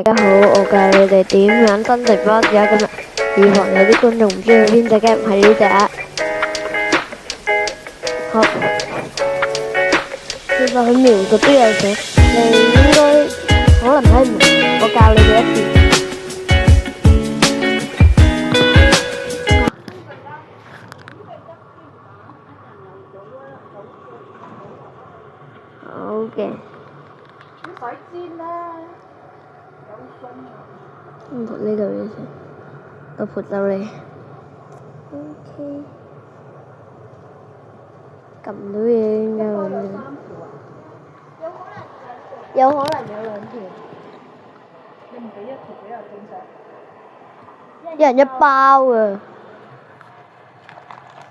大家好，我教你哋點樣新直播。而家今日以防有啲觀眾唔知道邊隻 game 係呢隻。好，其實佢描述都有寫，你應該可能睇唔明，我教你哋一次。好嘅。唔使煎啦，有餸啊！唔撥呢度嘢先，我撥到你。OK， 撳到嘢應該揾到。有可能有兩條。你唔俾一條俾人正常。一人一包啊！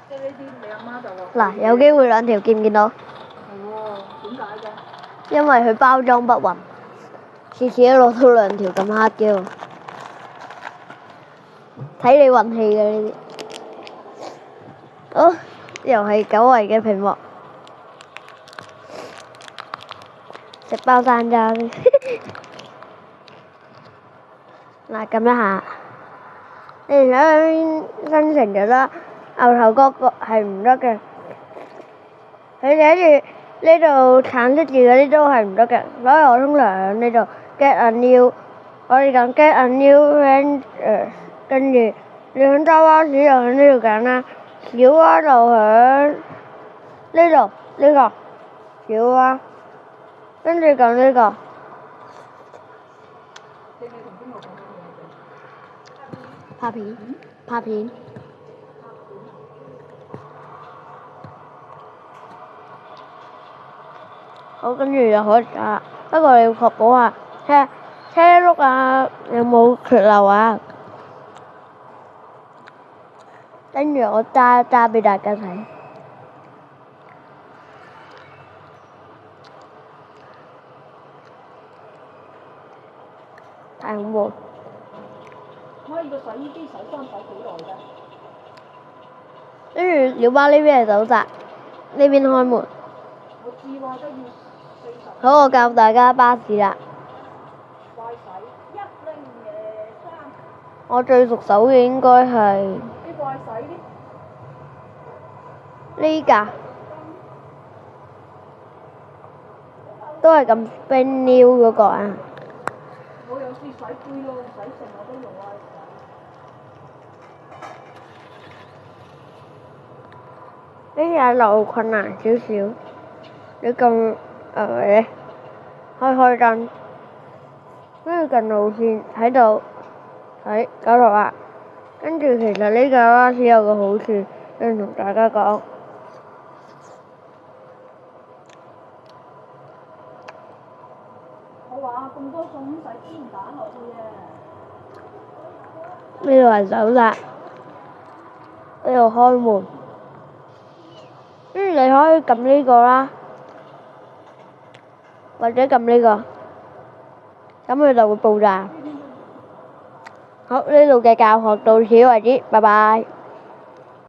即係呢啲你阿媽就話。嗱，有機會兩條，見唔見到？哦，點解嘅？因為佢包裝不勻，次次都攞到兩條咁黑嘅喎，睇你運氣嘅呢啲。好，又係久違嘅屏幕，食包山楂先。嗱，撳一下，你而家新城就得，牛頭角個係唔得嘅。佢寫住呢度橙色字嗰啲都係唔得嘅，所以我通常呢度 get a new， 我哋講 get a new friend， 跟住你響揸巴士就響呢度揀啦，小巴就響呢度呢個小巴，跟住撳呢個。你同邊個講緊嘢？拍片，拍片。好，跟住就可以打，不過你要確保下車轆啊有冇缺漏啊。跟住我揸俾大家睇。太恐怖！可以個洗衣機洗衫洗幾耐㗎？跟住小巴呢邊係手閘，呢邊開門。我知話都要40。好，我教大家巴士啦。快洗103。我最熟手嘅應該係啲快洗啲。呢架，都係咁 brand new 嗰個啊。我有次洗杯咯，洗成我都用快洗。呢架路困難少少，你咁開燈，跟住近路線喺度睇9圖啊。跟住其實呢架巴士有個好處，想同大家講。我話咁多餸使煎蛋落去嘅。呢度係手閘，呢度開門，跟住你可以撳呢個啦，或者撳呢個，咁佢就會爆炸。好，呢度嘅教學到此為止，拜拜。